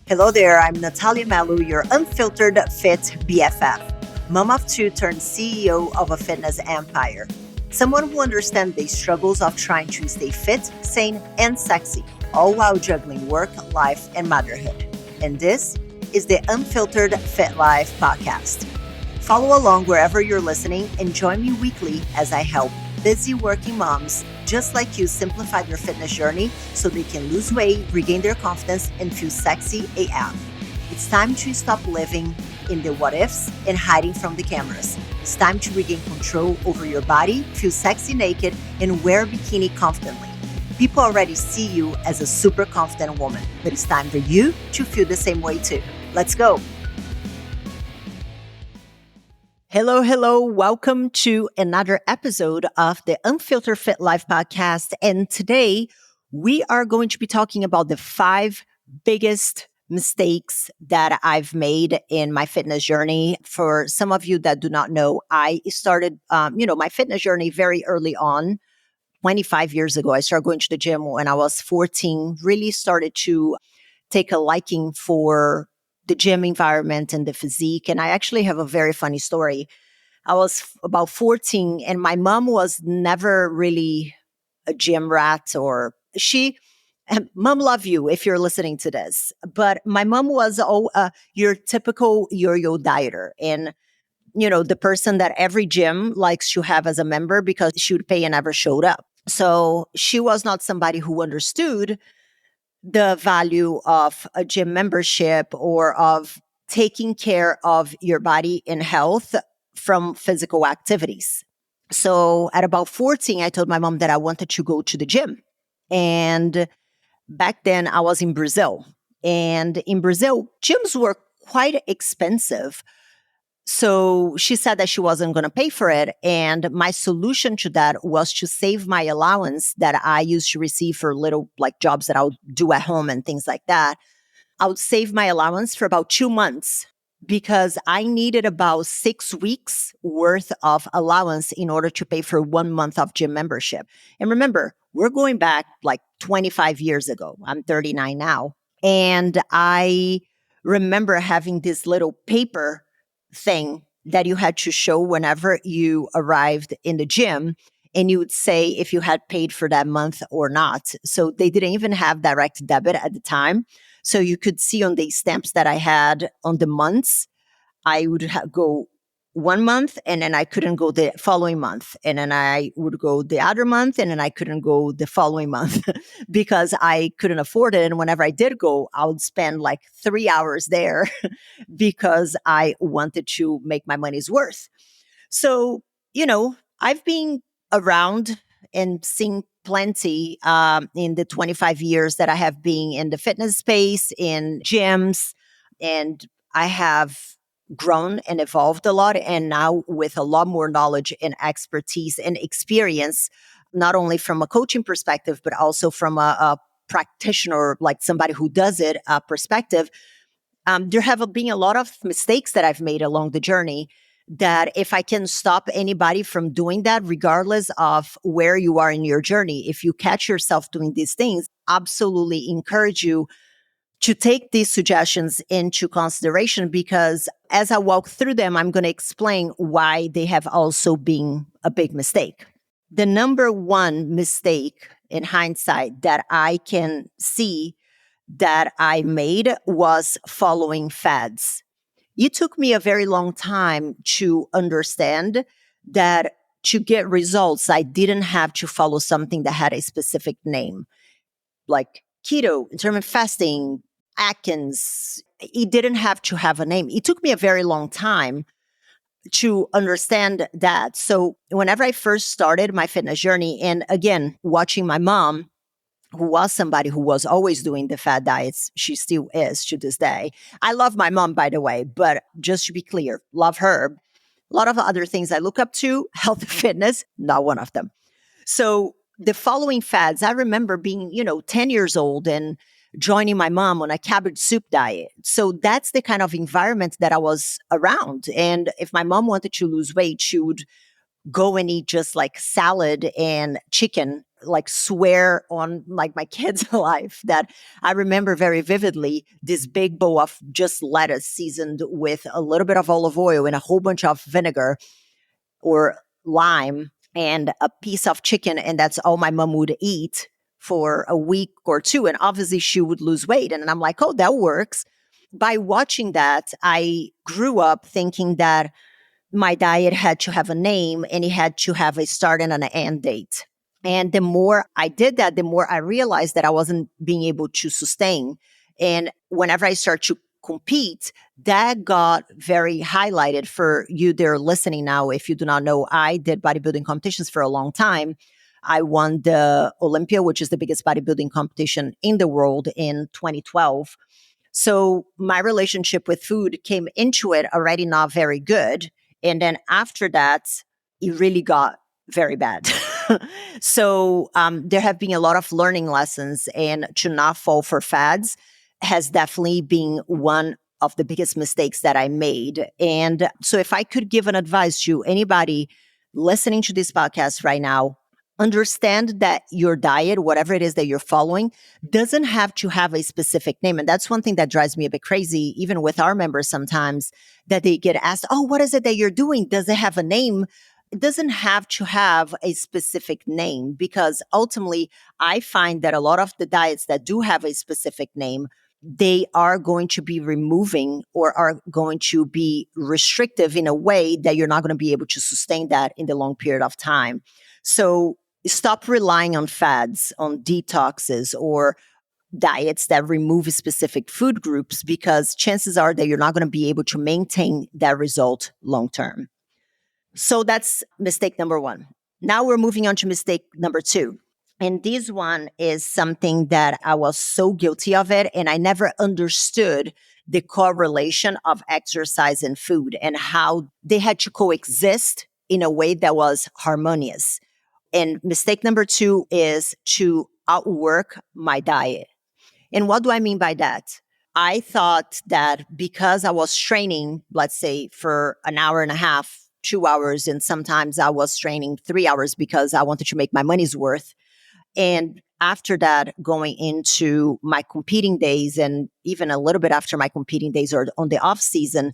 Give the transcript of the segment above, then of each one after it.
Hello there, I'm Nathalia Melo, your unfiltered fit BFF, mom of two turned CEO of a fitness empire. Someone who understands the struggles of trying to stay fit, sane, and sexy, all while juggling work, life, and motherhood. And this is the Unfiltered Fit Life podcast. Follow along wherever you're listening and join me weekly as I help busy working moms just like you simplify their fitness journey so they can lose weight, regain their confidence, and feel sexy AF. It's time to stop living in the what ifs and hiding from the cameras. It's time to regain control over your body, feel sexy naked, and wear a bikini confidently. People already see you as a super confident woman, but it's time for you to feel the same way too. Let's go. Hello. Welcome to another episode of the Unfiltered Fit Life podcast. And today we are going to be talking about the 5 biggest mistakes that I've made in my fitness journey. For some of you that do not know, I started, my fitness journey very early on. 25 years ago, I started going to the gym when I was 14, really started to take a liking for the gym environment and the physique. And I actually have a very funny story. I was about 14 and my mom was never really a gym rat mom love you if you're listening to this, but my mom was your typical yo-yo dieter. And, the person that every gym likes to have as a member because she would pay and never showed up. So she was not somebody who understood the value of a gym membership or of taking care of your body and health from physical activities. So at about 14, I told my mom that I wanted to go to the gym. And back then I was in Brazil. And in Brazil, gyms were quite expensive. So she said that she wasn't going to pay for it. And my solution to that was to save my allowance that I used to receive for little jobs that I would do at home and things like that. I would save my allowance for about 2 months because I needed about 6 weeks worth of allowance in order to pay for 1 month of gym membership. And remember, we're going back 25 years ago. I'm 39 now. And I remember having this little paper thing that you had to show whenever you arrived in the gym, and you would say if you had paid for that month or not. So they didn't even have direct debit at the time. So you could see on the stamps that I had on the months, I would go 1 month and then I couldn't go the following month. And then I would go the other month and then I couldn't go the following month because I couldn't afford it. And whenever I did go, I would spend 3 hours there because I wanted to make my money's worth. So, I've been around and seen plenty in the 25 years that I have been in the fitness space, in gyms, and I have grown and evolved a lot. And now with a lot more knowledge and expertise and experience, not only from a coaching perspective, but also from a practitioner, like somebody who does it perspective, there have been a lot of mistakes that I've made along the journey that if I can stop anybody from doing that, regardless of where you are in your journey, if you catch yourself doing these things, absolutely encourage you to take these suggestions into consideration, because as I walk through them, I'm going to explain why they have also been a big mistake. The number one mistake in hindsight that I can see that I made was following fads. It took me a very long time to understand that to get results, I didn't have to follow something that had a specific name, like keto, intermittent fasting, Atkins. It didn't have to have a name. It took me a very long time to understand that. So whenever I first started my fitness journey, and again, watching my mom, who was somebody who was always doing the fad diets, she still is to this day. I love my mom, by the way, but just to be clear, love her. A lot of other things I look up to, health and fitness, not one of them. So the following fads, I remember being, 10 years old and joining my mom on a cabbage soup diet. So that's the kind of environment that I was around. And if my mom wanted to lose weight, she would go and eat just salad and chicken like swear on like my kids' life that I remember very vividly this big bowl of just lettuce seasoned with a little bit of olive oil and a whole bunch of vinegar or lime and a piece of chicken. And that's all my mom would eat for a week or two. And obviously she would lose weight. And I'm like, oh, that works. By watching that, I grew up thinking that my diet had to have a name and it had to have a start and an end date. And the more I did that, the more I realized that I wasn't being able to sustain. And whenever I start to compete, that got very highlighted for you there listening now. If you do not know, I did bodybuilding competitions for a long time. I won the Olympia, which is the biggest bodybuilding competition in the world in 2012. So my relationship with food came into it already not very good. And then after that, it really got very bad. So there have been a lot of learning lessons, and to not fall for fads has definitely been one of the biggest mistakes that I made. And so if I could give an advice to anybody listening to this podcast right now, understand that your diet, whatever it is that you're following, doesn't have to have a specific name. And that's one thing that drives me a bit crazy, even with our members sometimes, that they get asked, oh, what is it that you're doing? Does it have a name? It doesn't have to have a specific name, because ultimately I find that a lot of the diets that do have a specific name, they are going to be removing or are going to be restrictive in a way that you're not going to be able to sustain that in the long period of time. So stop relying on fads, on detoxes, or diets that remove specific food groups, because chances are that you're not going to be able to maintain that result long term. So that's mistake number one. Now we're moving on to mistake number two. And this one is something that I was so guilty of it, and I never understood the correlation of exercise and food and how they had to coexist in a way that was harmonious. And mistake number two is to outwork my diet. And what do I mean by that? I thought that because I was training, let's say for an hour and a half, 2 hours, and sometimes I was training 3 hours because I wanted to make my money's worth. And after that, going into my competing days and even a little bit after my competing days or on the off season,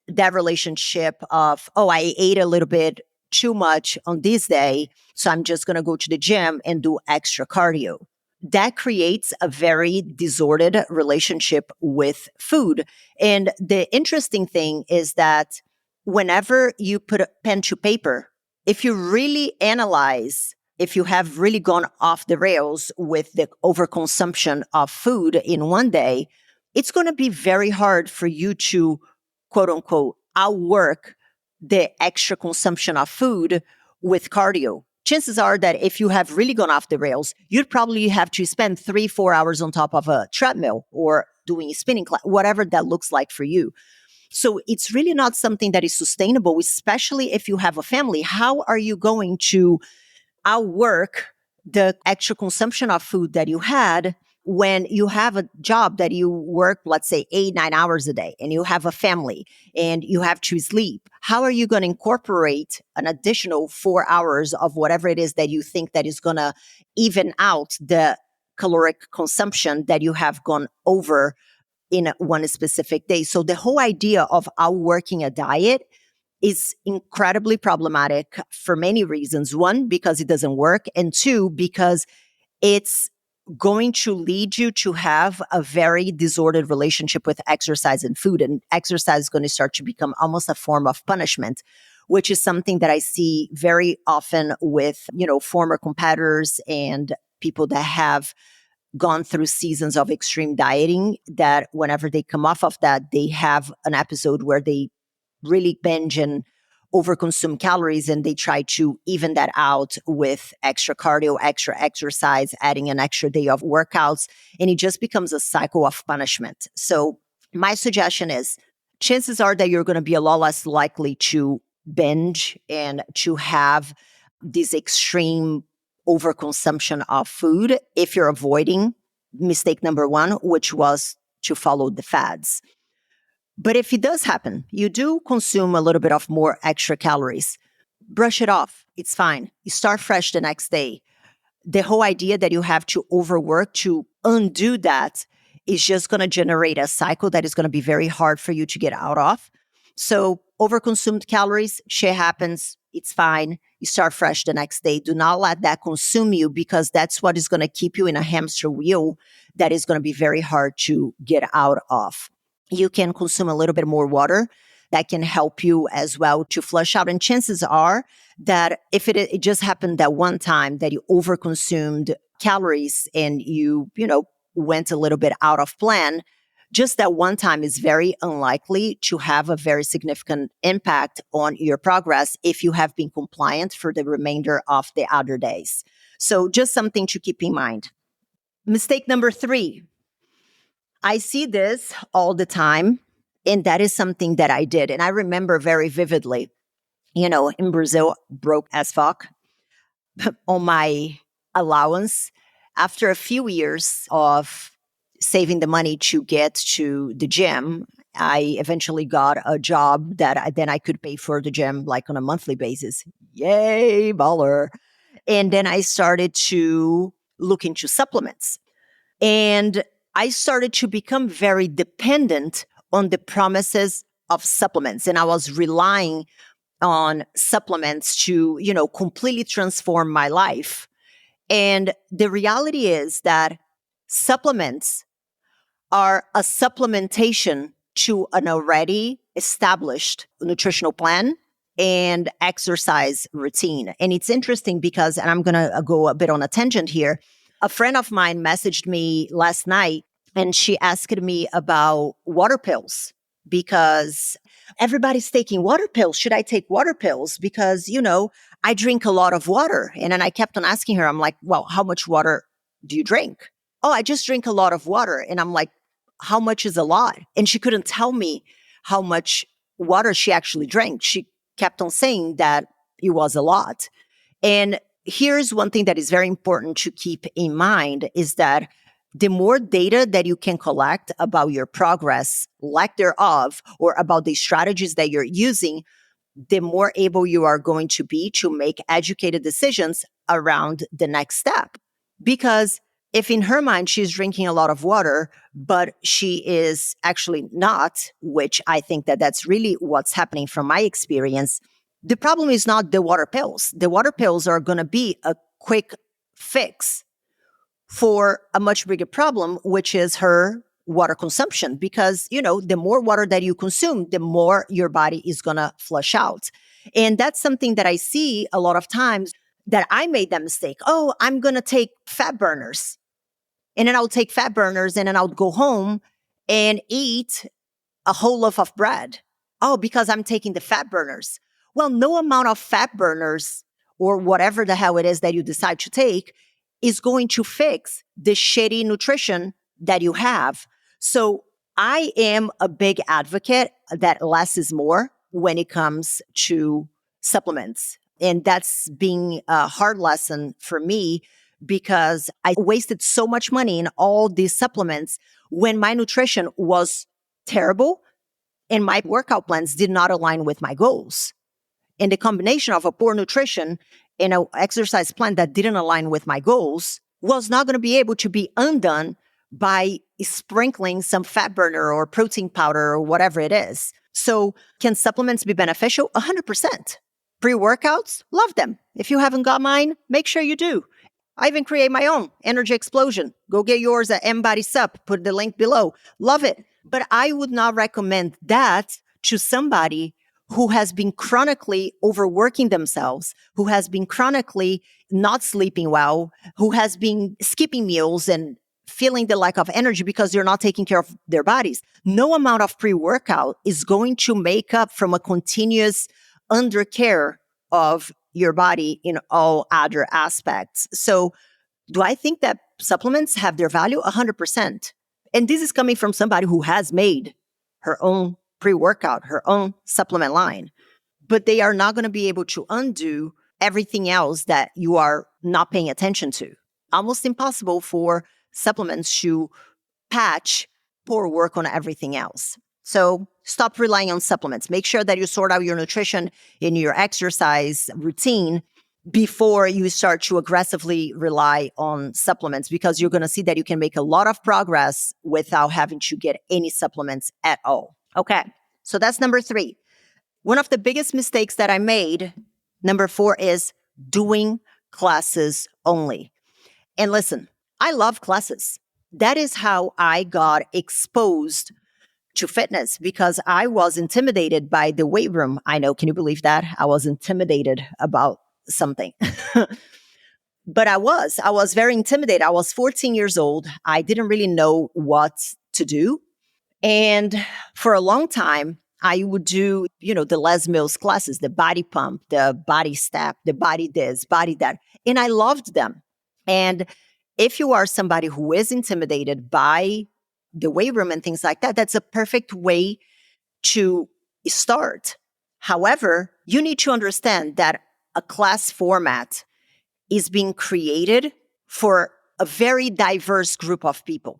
that relationship of, oh, I ate a little bit too much on this day, so I'm just going to go to the gym and do extra cardio. That creates a very disordered relationship with food. And the interesting thing is that whenever you put a pen to paper, if you really analyze, if you have really gone off the rails with the overconsumption of food in one day, it's going to be very hard for you to, quote unquote, outwork the extra consumption of food with cardio. Chances are that if you have really gone off the rails, you'd probably have to spend 3-4 hours on top of a treadmill or doing a spinning class, whatever that looks like for you. So it's really not something that is sustainable, especially if you have a family. How are you going to outwork the extra consumption of food that you had when you have a job that you work, let's say 8-9 hours a day, and you have a family and you have to sleep? How are you going to incorporate an additional 4 hours of whatever it is that you think that is going to even out the caloric consumption that you have gone over in one specific day? So the whole idea of outworking a diet is incredibly problematic for many reasons. One, because it doesn't work. And two, because it's going to lead you to have a very disordered relationship with exercise and food. And exercise is going to start to become almost a form of punishment, which is something that I see very often with, former competitors and people that have gone through seasons of extreme dieting, that whenever they come off of that, they have an episode where they really binge and overconsume calories, and they try to even that out with extra cardio, extra exercise, adding an extra day of workouts, and it just becomes a cycle of punishment. So my suggestion is, chances are that you're going to be a lot less likely to binge and to have this extreme overconsumption of food if you're avoiding mistake number one, which was to follow the fads. But if it does happen, you do consume a little bit of more extra calories, brush it off. It's fine. You start fresh the next day. the whole idea that you have to overwork to undo that is just going to generate a cycle that is going to be very hard for you to get out of. So overconsumed calories, shit happens. It's fine. You start fresh the next day. Do not let that consume you, because that's what is going to keep you in a hamster wheel that is going to be very hard to get out of. You can consume a little bit more water. That can help you as well to flush out. And chances are that if it just happened that one time that you overconsumed calories and you went a little bit out of plan, just that one time is very unlikely to have a very significant impact on your progress if you have been compliant for the remainder of the other days. So just something to keep in mind. Mistake number 3. I see this all the time, and that is something that I did. And I remember very vividly, in Brazil, broke as fuck on my allowance. After a few years of saving the money to get to the gym, I eventually got a job that then I could pay for the gym like on a monthly basis. Yay, baller. And then I started to look into supplements. And I started to become very dependent on the promises of supplements. And I was relying on supplements to, completely transform my life. And the reality is that supplements are a supplementation to an already established nutritional plan and exercise routine. And it's interesting because, and I'm going to go a bit on a tangent here, a friend of mine messaged me last night and she asked me about water pills because everybody's taking water pills. Should I take water pills? Because, I drink a lot of water. And then I kept on asking her, I'm like, well, how much water do you drink? Oh, I just drink a lot of water. And I'm like, how much is a lot? And she couldn't tell me how much water she actually drank. She kept on saying that it was a lot. And here's one thing that is very important to keep in mind is that the more data that you can collect about your progress, lack thereof, or about the strategies that you're using, the more able you are going to be to make educated decisions around the next step. Because if in her mind she's drinking a lot of water, but she is actually not, which I think that that's really what's happening from my experience, the problem is not the water pills. The water pills are going to be a quick fix for a much bigger problem, which is her water consumption. Because, the more water that you consume, the more your body is going to flush out. And that's something that I see a lot of times that I made that mistake. Oh, I'm going to take fat burners. And then I'll take fat burners and then I'll go home and eat a whole loaf of bread. Oh, because I'm taking the fat burners. Well, no amount of fat burners or whatever the hell it is that you decide to take is going to fix the shitty nutrition that you have. So I am a big advocate that less is more when it comes to supplements. And that's been a hard lesson for me because I wasted so much money in all these supplements when my nutrition was terrible and my workout plans did not align with my goals. And the combination of a poor nutrition and an exercise plan that didn't align with my goals was not going to be able to be undone by sprinkling some fat burner or protein powder or whatever it is. So can supplements be beneficial? 100%. Pre-workouts, love them. If you haven't got mine, make sure you do. I even create my own Energy Explosion. Go get yours at MBody Sup. Put the link below. Love it. But I would not recommend that to somebody who has been chronically overworking themselves, who has been chronically not sleeping well, who has been skipping meals and feeling the lack of energy because they're not taking care of their bodies. No amount of pre-workout is going to make up from a continuous undercare of your body in all other aspects. So do I think that supplements have their value? 100%. And this is coming from somebody who has made her own pre-workout, her own supplement line. But they are not going to be able to undo everything else that you are not paying attention to. Almost impossible for supplements to patch poor work on everything else. So stop relying on supplements. Make sure that you sort out your nutrition in your exercise routine before you start to aggressively rely on supplements, because you're going to see that you can make a lot of progress without having to get any supplements at all. Okay. So that's number 3. One of the biggest mistakes that I made, number 4, is doing classes only. And listen, I love classes. That is how I got exposed to fitness, because I was intimidated by the weight room. I know, can you believe that? I was intimidated about something. But I was very intimidated. I was 14 years old. I didn't really know what to do. And for a long time, I would do, the Les Mills classes, the body pump, the body step, the body this, body that. And I loved them. And if you are somebody who is intimidated by the weight room and things like that, that's a perfect way to start. However, you need to understand that a class format is being created for a very diverse group of people.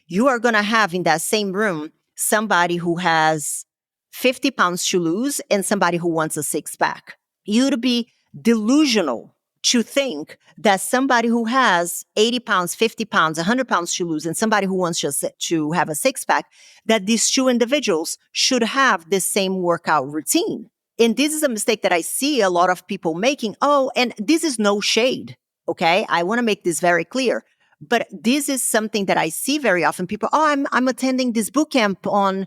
You are going to have in that same room somebody who has 50 pounds to lose and somebody who wants a 6-pack. You'd be delusional to think that somebody who has 80 pounds, 50 pounds, 100 pounds to lose and somebody who wants just to have a 6-pack, that these two individuals should have the same workout routine. And this is a mistake that I see a lot of people making. Oh, and this is no shade. Okay. I want to make this very clear. But this is something that I see very often. People, I'm attending this boot camp on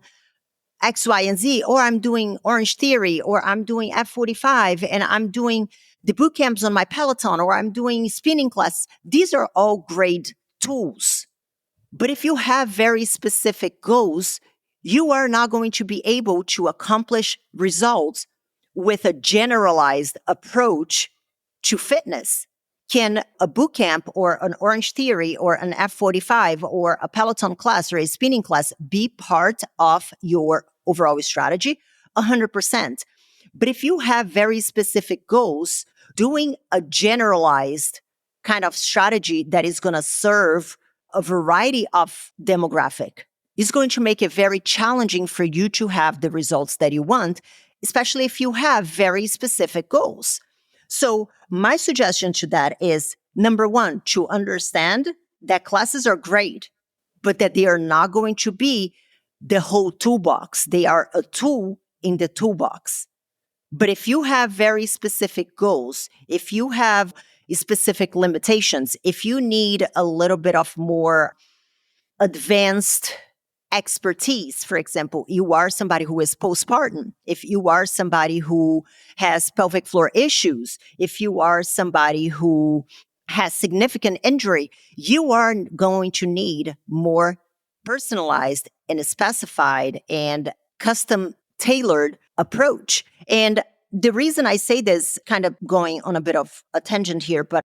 X, Y, and Z, or I'm doing Orange Theory, or I'm doing F45, and I'm doing the boot camps on my Peloton, or I'm doing spinning class. These are all great tools. But if you have very specific goals, you are not going to be able to accomplish results with a generalized approach to fitness. Can a boot camp or an Orange Theory or an F45 or a Peloton class or a spinning class be part of your overall strategy? 100%. But if you have very specific goals, doing a generalized kind of strategy that is going to serve a variety of demographic is going to make it very challenging for you to have the results that you want, especially if you have very specific goals. So my suggestion to that is, number 1, to understand that classes are great, but that they are not going to be the whole toolbox. They are a tool in the toolbox. But if you have very specific goals, if you have specific limitations, if you need a little bit of more advanced expertise, for example, you are somebody who is postpartum, if you are somebody who has pelvic floor issues, if you are somebody who has significant injury, you are going to need more personalized and specified and custom tailored approach. And the reason I say this, kind of going on a bit of a tangent here, but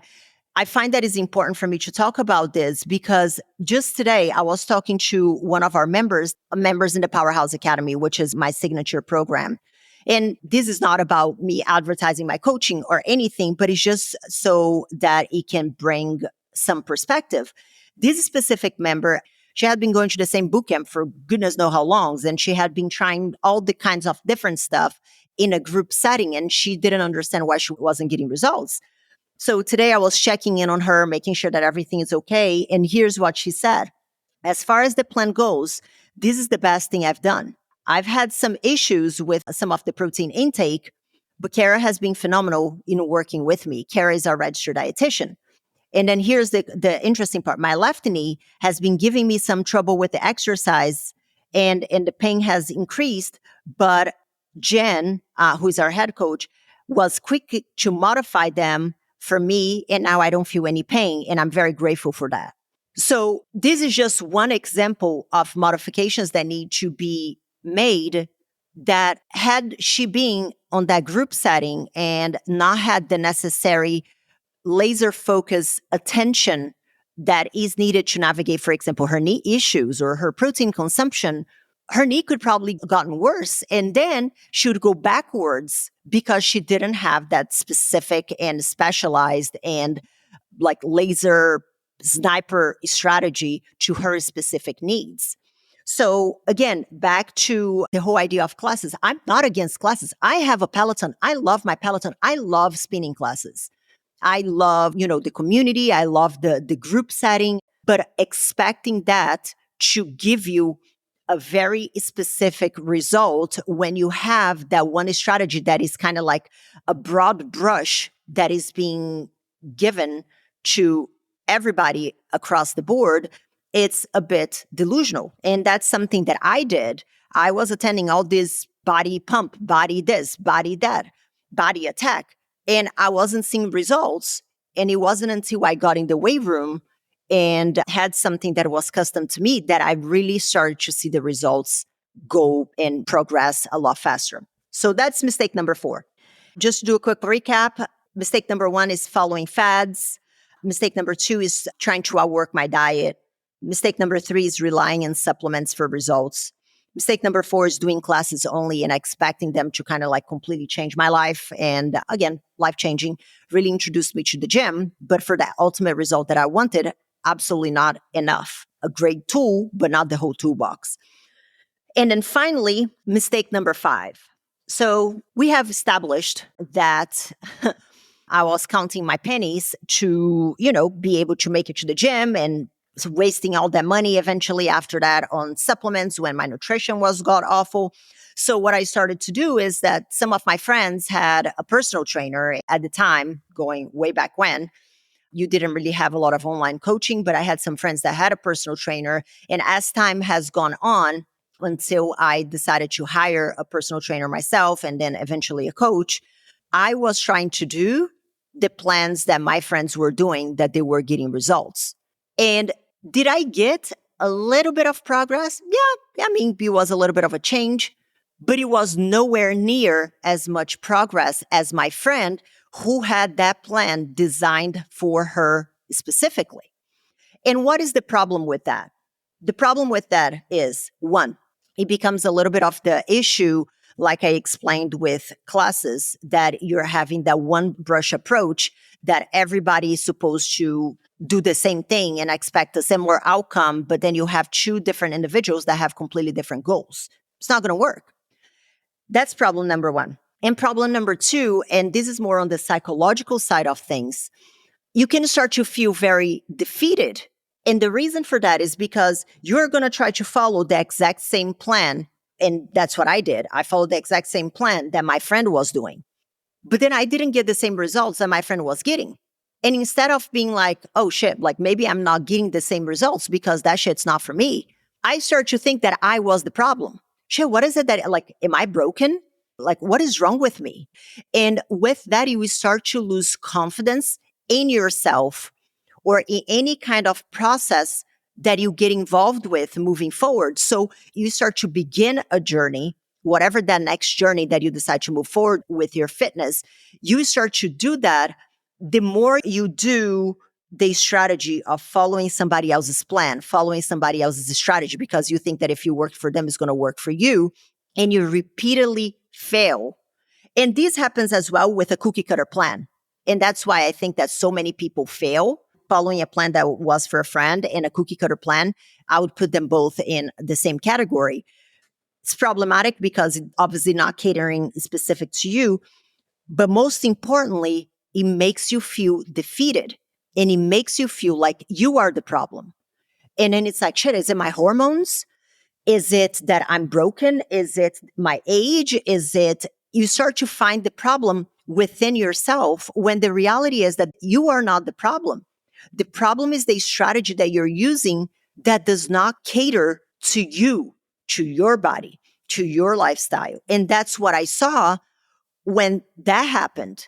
I find that it's important for me to talk about this because just today I was talking to one of our members in the Powerhouse Academy, which is my signature program. And this is not about me advertising my coaching or anything, but it's just so that it can bring some perspective. This specific member, she had been going to the same boot camp for goodness knows how long, and she had been trying all the kinds of different stuff in a group setting, and she didn't understand why she wasn't getting results. So today I was checking in on her, making sure that everything is okay. And here's what she said. As far as the plan goes, this is the best thing I've done. I've had some issues with some of the protein intake, but Kara has been phenomenal in working with me. Kara is our registered dietitian. And then here's the interesting part. My left knee has been giving me some trouble with the exercise and the pain has increased. But Jen, who's our head coach, was quick to modify them for me. And now I don't feel any pain. And I'm very grateful for that. So this is just one example of modifications that need to be made that had she been on that group setting and not had the necessary laser focus attention that is needed to navigate, for example, her knee issues or her protein consumption, her knee could probably gotten worse. And then she would go backwards because she didn't have that specific and specialized and like laser sniper strategy to her specific needs. So again, back to the whole idea of classes. I'm not against classes. I have a Peloton. I love my Peloton. I love spinning classes. I love, the community. I love the group setting, but expecting that to give you a very specific result when you have that one strategy that is kind of like a broad brush that is being given to everybody across the board, it's a bit delusional. And that's something that I did. I was attending all this body pump, body this, body that, body attack, and I wasn't seeing results. And it wasn't until I got in the weight room and had something that was custom to me that I really started to see the results go and progress a lot faster. So that's mistake number 4. Just to do a quick recap, mistake number 1 is following fads. Mistake number 2 is trying to outwork my diet. Mistake number 3 is relying on supplements for results. Mistake number 4 is doing classes only and expecting them to kind of like completely change my life. And again, life changing, really introduced me to the gym. But for that ultimate result that I wanted, absolutely not enough. A great tool, but not the whole toolbox. And then finally, mistake number 5. So we have established that I was counting my pennies to, be able to make it to the gym, and wasting all that money eventually after that on supplements when my nutrition was god awful. So what I started to do is that some of my friends had a personal trainer at the time, going way back when. You didn't really have a lot of online coaching, but I had some friends that had a personal trainer. And as time has gone on, until I decided to hire a personal trainer myself and then eventually a coach, I was trying to do the plans that my friends were doing, that they were getting results. And did I get a little bit of progress? Yeah, I mean, it was a little bit of a change, but it was nowhere near as much progress as my friend who had that plan designed for her specifically. And what is the problem with that? The problem with that is, 1, it becomes a little bit of the issue, like I explained with classes, that you're having that one brush approach, that everybody is supposed to do the same thing and expect a similar outcome, but then you have 2 different individuals that have completely different goals. It's not going to work. That's problem number 1. And problem number 2, and this is more on the psychological side of things, you can start to feel very defeated. And the reason for that is because you're going to try to follow the exact same plan. And that's what I did. I followed the exact same plan that my friend was doing. But then I didn't get the same results that my friend was getting. And instead of being like, oh shit, like maybe I'm not getting the same results because that shit's not for me, I started to think that I was the problem. Shit, what is it that, like, am I broken? Like, what is wrong with me? And with that, you start to lose confidence in yourself or in any kind of process that you get involved with moving forward. So you start to begin a journey, whatever that next journey that you decide to move forward with your fitness, you start to do that. The more you do the strategy of following somebody else's plan, following somebody else's strategy, because you think that if you work for them, it's going to work for you, and you repeatedly fail. And this happens as well with a cookie cutter plan. And that's why I think that so many people fail following a plan that was for a friend and a cookie cutter plan. I would put them both in the same category. It's problematic because it's obviously not catering specific to you, but most importantly, it makes you feel defeated and it makes you feel like you are the problem. And then it's like, shit, is it my hormones? Is it that I'm broken? Is it my age? Is it, you start to find the problem within yourself when the reality is that you are not the problem. The problem is the strategy that you're using that does not cater to you, to your body, to your lifestyle. And that's what I saw when that happened.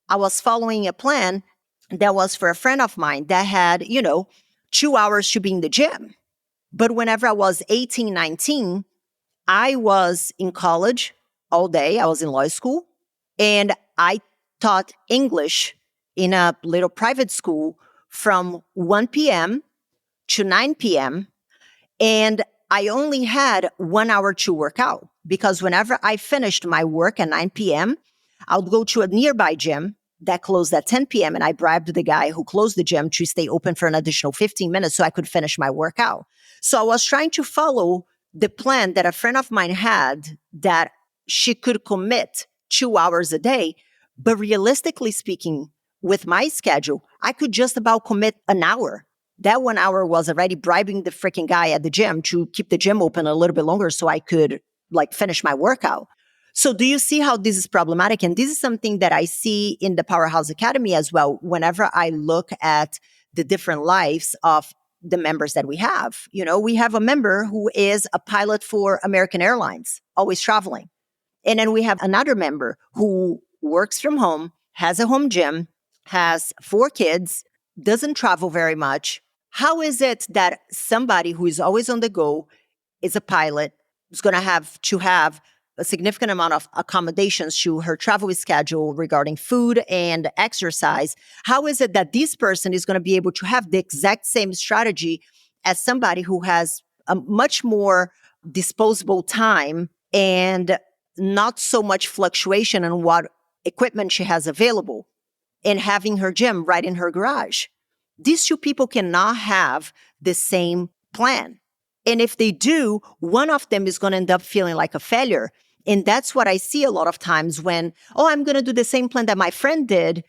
I was following a plan that was for a friend of mine that had, 2 hours to be in the gym. But whenever I was 18, 19, I was in college all day. I was in law school and I taught English in a little private school from 1 p.m. to 9 p.m. And I only had 1 hour to work out because whenever I finished my work at 9 p.m., I would go to a nearby gym that closed at 10 p.m. And I bribed the guy who closed the gym to stay open for an additional 15 minutes so I could finish my workout. So I was trying to follow the plan that a friend of mine had that she could commit 2 hours a day. But realistically speaking, with my schedule, I could just about commit an hour. That 1 hour was already bribing the freaking guy at the gym to keep the gym open a little bit longer so I could finish my workout. So do you see how this is problematic? And this is something that I see in the Powerhouse Academy as well. Whenever I look at the different lives of the members that we have, we have a member who is a pilot for American Airlines, always traveling. And then we have another member who works from home, has a home gym, has 4 kids, doesn't travel very much. How is it that somebody who is always on the go, is a pilot, is going to have a significant amount of accommodations to her travel schedule regarding food and exercise? How is it that this person is going to be able to have the exact same strategy as somebody who has a much more disposable time and not so much fluctuation in what equipment she has available, and having her gym right in her garage? These 2 people cannot have the same plan. And if they do, one of them is going to end up feeling like a failure. And that's what I see a lot of times when, I'm going to do the same plan that my friend did.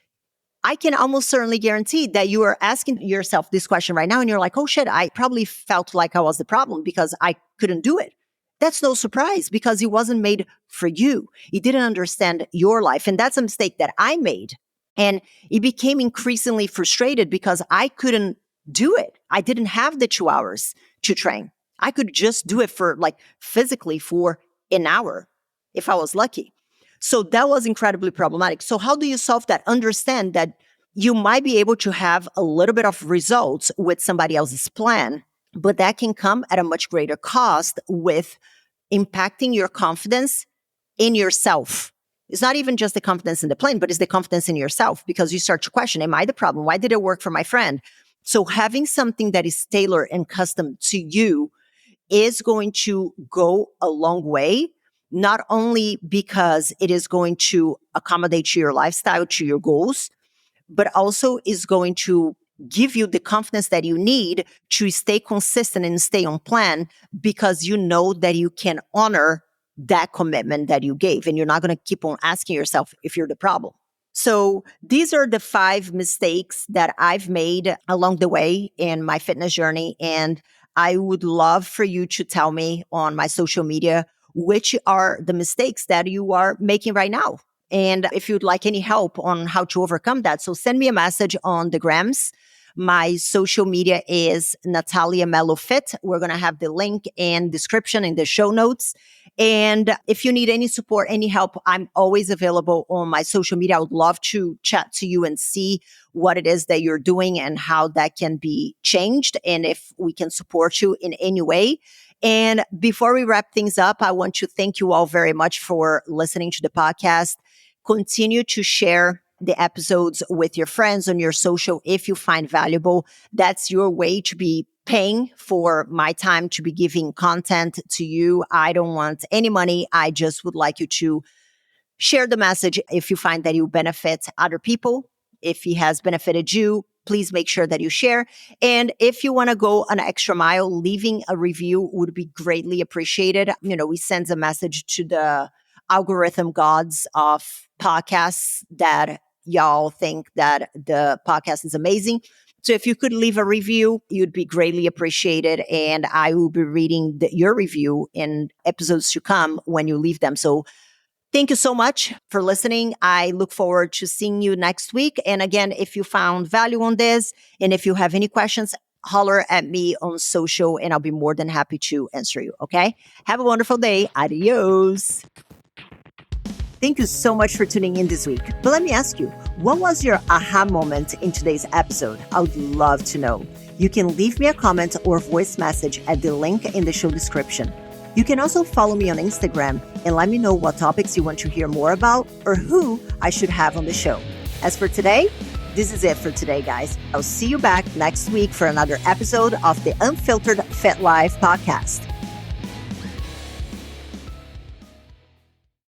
I can almost certainly guarantee that you are asking yourself this question right now and you're like, oh shit, I probably felt like I was the problem because I couldn't do it. That's no surprise because it wasn't made for you. It didn't understand your life. And that's a mistake that I made. And it became increasingly frustrated because I couldn't do it. I didn't have the 2 hours to train. I could just do it for physically for an hour if I was lucky. So that was incredibly problematic. So how do you solve that? Understand that you might be able to have a little bit of results with somebody else's plan, but that can come at a much greater cost with impacting your confidence in yourself. It's not even just the confidence in the plan, but it's the confidence in yourself because you start to question, am I the problem? Why did it work for my friend? So having something that is tailored and custom to you is going to go a long way, not only because it is going to accommodate to your lifestyle, to your goals, but also is going to give you the confidence that you need to stay consistent and stay on plan because you know that you can honor that commitment that you gave. And you're not going to keep on asking yourself if you're the problem. So these are the 5 mistakes that I've made along the way in my fitness journey. And I would love for you to tell me on my social media which are the mistakes that you are making right now. And if you'd like any help on how to overcome that, so send me a message on the grams. My social media is Nathalia Melo Fit. We're going to have the link and description in the show notes. And if you need any support, any help, I'm always available on my social media. I would love to chat to you and see what it is that you're doing and how that can be changed and if we can support you in any way. And before we wrap things up, I want to thank you all very much for listening to the podcast. Continue to share the episodes with your friends on your social if you find valuable. That's your way to be paying for my time to be giving content to you. I don't want any money. I just would like you to share the message if you find that you benefit other people. If he has benefited you, please make sure that you share. And if you want to go an extra mile, leaving a review would be greatly appreciated. We send a message to the algorithm gods of podcasts that y'all think that the podcast is amazing. So if you could leave a review, you'd be greatly appreciated. And I will be reading your review in episodes to come when you leave them. So thank you so much for listening. I look forward to seeing you next week. And again, if you found value on this, and if you have any questions, holler at me on social and I'll be more than happy to answer you. Okay? Have a wonderful day. Adios. Thank you so much for tuning in this week. But let me ask you, what was your aha moment in today's episode? I would love to know. You can leave me a comment or voice message at the link in the show description. You can also follow me on Instagram and let me know what topics you want to hear more about or who I should have on the show. As for today, this is it for today, guys. I'll see you back next week for another episode of the Unfiltered Fit Life podcast.